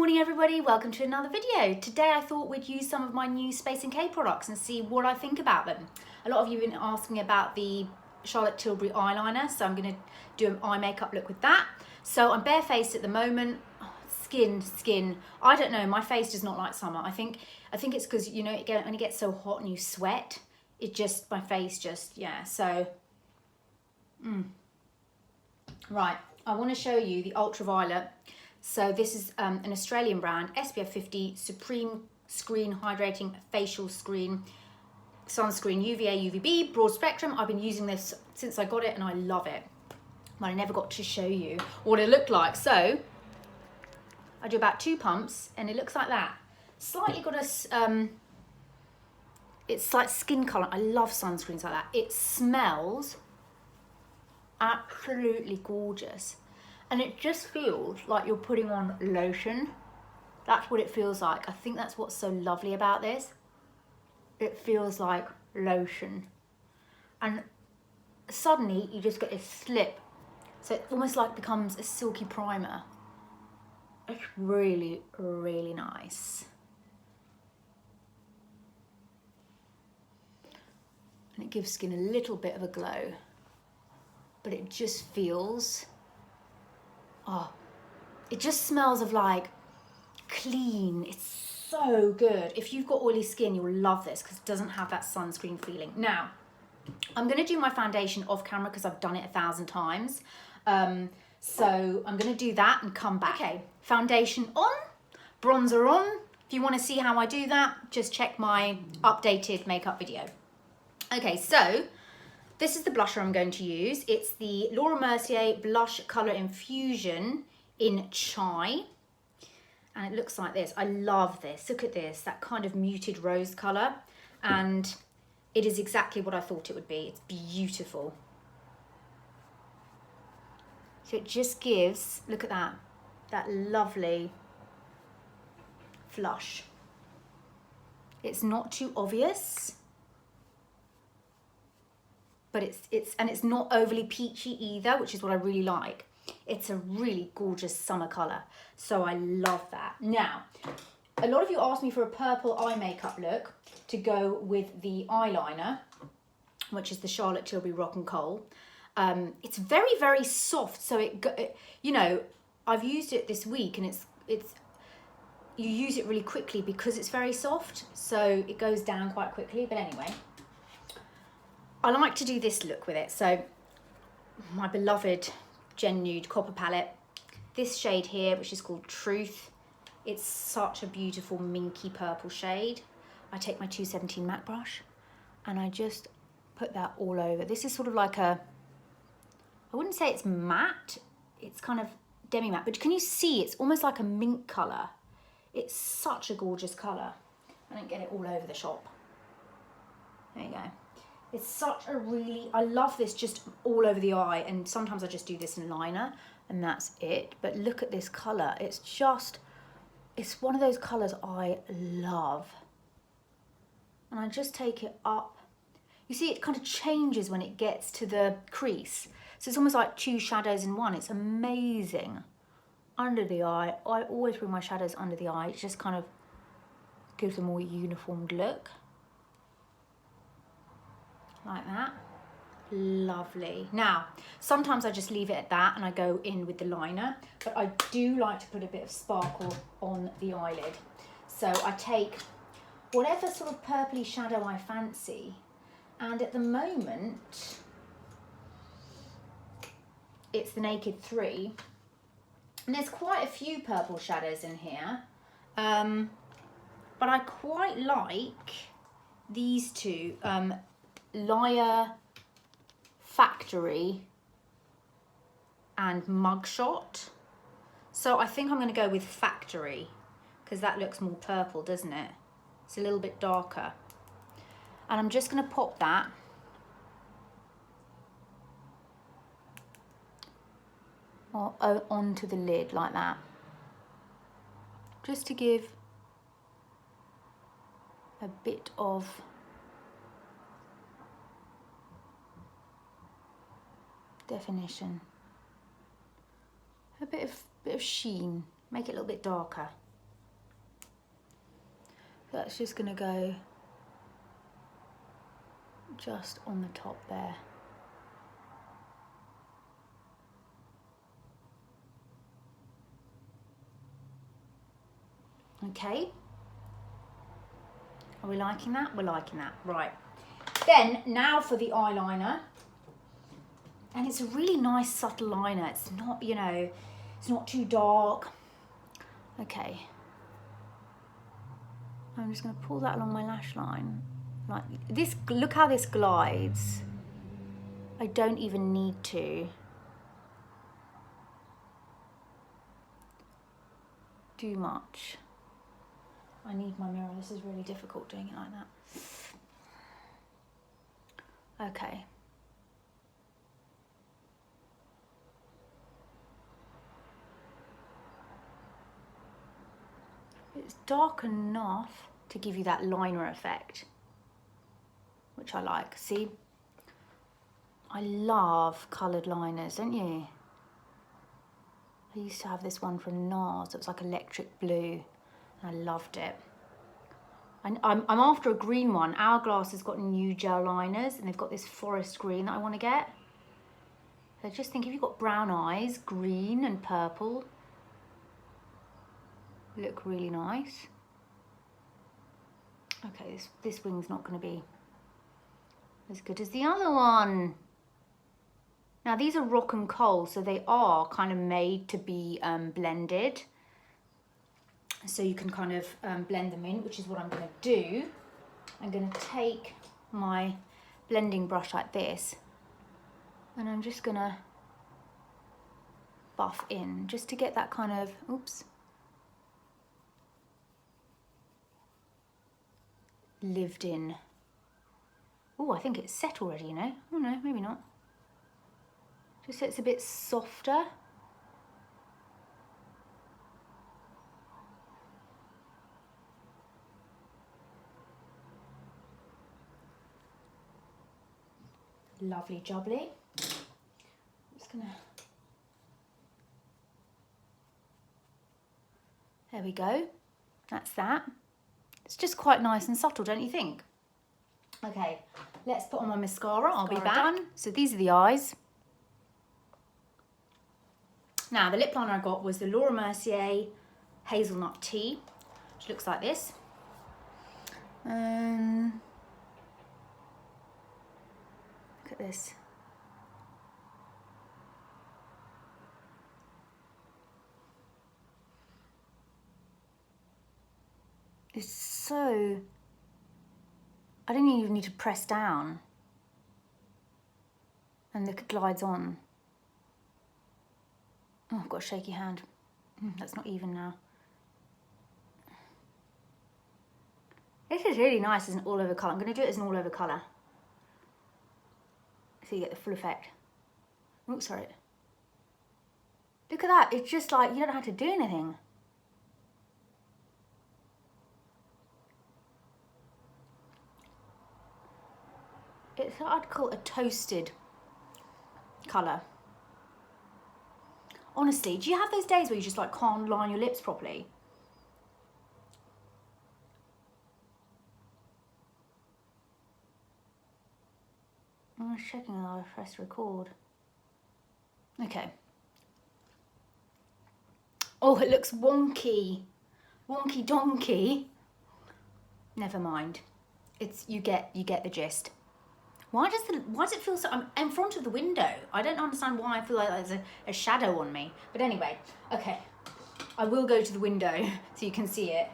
morning everybody, welcome to another video. Today I thought we'd use some of my new SpaceNK products and see what I think about them. A lot of you have been asking about the Charlotte Tilbury eyeliner, so I'm going to do an eye makeup look with that. So I'm barefaced at the moment. Skin. I don't know, my face does not like summer. I think it's because, you know, when it gets so hot and you sweat, my face just, yeah, so. Right, I want to show you the ultraviolet. So this is an Australian brand, SPF 50 Supreme Screen Hydrating Facial Screen Sunscreen, UVA, UVB, broad spectrum. I've been using this since I got it and I love it. But I never got to show you what it looked like. So I do about 2 pumps and it looks like that. Slightly got a, it's like skin color. I love sunscreens like that. It smells absolutely gorgeous. And it just feels like you're putting on lotion. That's what it feels like. I think that's what's so lovely about this. It feels like lotion. And suddenly you just get this slip. So it almost like becomes a silky primer. It's really, really nice. And it gives skin a little bit of a glow. But it just feels, it just smells of like clean. It's so good. If you've got oily skin, you'll love this because it doesn't have that sunscreen feeling. Now, I'm going to do my foundation off camera because I've done it 1,000 times. So I'm going to do that and come back. Okay, foundation on, bronzer on. If you want to see how I do that, just check my updated makeup video. Okay, so this is the blusher I'm going to use. It's the Laura Mercier Blush Colour Infusion in Chai. And it looks like this. I love this. Look at this, that kind of muted rose colour. And it is exactly what I thought it would be. It's beautiful. So it just gives, look at that lovely flush. It's not too obvious. But it's not overly peachy either, which is what I really like. It's a really gorgeous summer colour. So I love that. Now, a lot of you asked me for a purple eye makeup look to go with the eyeliner, which is the Charlotte Tilbury Rock and Kohl. It's very, very soft. So you know, I've used it this week and you use it really quickly because it's very soft. So it goes down quite quickly, but anyway. I like to do this look with it. So my beloved Gen Nude Copper palette, this shade here, which is called Truth. It's such a beautiful minky purple shade. I take my 217 MAC brush and I just put that all over. This is sort of like I wouldn't say it's matte, it's kind of demi-matte, but can you see it's almost like a mint colour. It's such a gorgeous colour. I don't get it all over the shop. There you go. It's such a really, I love this just all over the eye, and sometimes I just do this in liner and that's it. But look at this colour. It's one of those colours I love. And I just take it up. You see, it kind of changes when it gets to the crease. So it's almost like 2 shadows in one. It's amazing. Under the eye, I always bring my shadows under the eye. It just kind of gives a more uniformed look. Like that. Lovely. Now, sometimes I just leave it at that and I go in with the liner, but I do like to put a bit of sparkle on the eyelid. So I take whatever sort of purpley shadow I fancy, and at the moment it's the Naked 3, and there's quite a few purple shadows in here, but I quite like these two, Liar Factory and Mugshot. So I think I'm going to go with Factory because that looks more purple, doesn't it? It's a little bit darker. And I'm just going to pop that onto the lid like that, just to give a bit of definition, a bit of sheen, make it a little bit darker. That's just gonna go just on the top there. Okay. Are we liking that? We're liking that. Right. Then, now for the eyeliner. And it's a really nice subtle liner. It's not, you know, it's not too dark. Okay. I'm just going to pull that along my lash line. Like this, look how this glides. I don't even need to do much. I need my mirror. This is really difficult doing it like that. Okay. It's dark enough to give you that liner effect, which I like. See, I love coloured liners, don't you? I used to have this one from NARS. It was like electric blue. I loved it. I'm after a green one. Hourglass has got new gel liners and they've got this forest green that I want to get. So just think, if you've got brown eyes, green and purple look really nice. Okay, this wing's not going to be as good as the other one. Now these are rock and coal, so they are kind of made to be blended. So you can kind of blend them in, which is what I'm going to do. I'm going to take my blending brush like this and I'm just going to buff in just to get that kind of, oops, lived in. Oh, I think it's set already, you know. Oh no, maybe not. Just so it's a bit softer. Lovely jubbly. I'm just gonna, there we go. That's that. It's just quite nice and subtle, don't you think? Okay, let's put on my mascara. I'll be back. Done. So these are the eyes. Now the lip liner I got was the Laura Mercier Hazelnut Tea, which looks like this. Look at this. It's so, I don't even need to press down. And look, it glides on. Oh, I've got a shaky hand. That's not even now. This is really nice as an all over colour. I'm going to do it as an all over colour, so you get the full effect. Oh, sorry. Look at that. It's just like, you don't have to do anything. It's what I'd call a toasted colour. Honestly, do you have those days where you just like can't line your lips properly? I'm just checking that I pressed record. Okay. Oh, it looks wonky. Wonky donkey. Never mind. It's, you get the gist. Why does it feel so, I'm in front of the window. I don't understand why I feel like there's a shadow on me. But anyway, okay. I will go to the window so you can see it.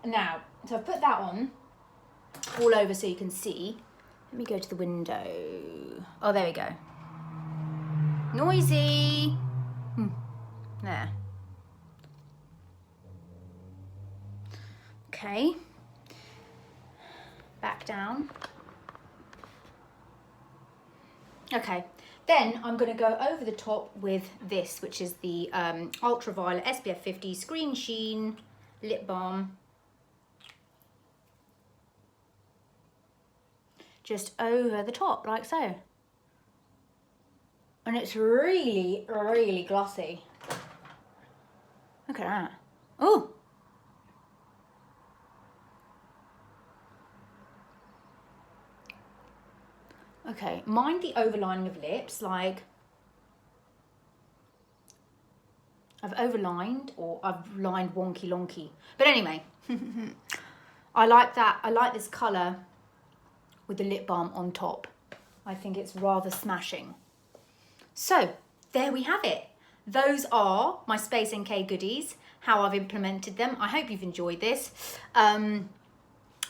Now, so I've put that on all over so you can see. Let me go to the window. Oh, there we go. Noisy. There. Okay. Back down. Okay, then I'm going to go over the top with this, which is the Ultraviolet SPF 50 Screen Sheen Lip Balm. Just over the top, like so. And it's really, really glossy. Look at that. Oh! Okay, mind the overlining of lips, like I've overlined or I've lined wonky lonky. But anyway, I like that. I like this colour with the lip balm on top. I think it's rather smashing. So there we have it. Those are my SpaceNK goodies, how I've implemented them. I hope you've enjoyed this. I'm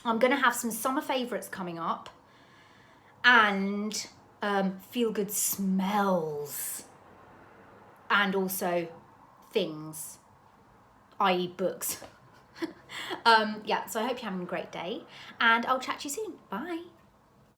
going to have some summer favourites coming up and feel good smells and also things, i.e. books. Yeah, so I hope you're having a great day and I'll chat to you soon. Bye.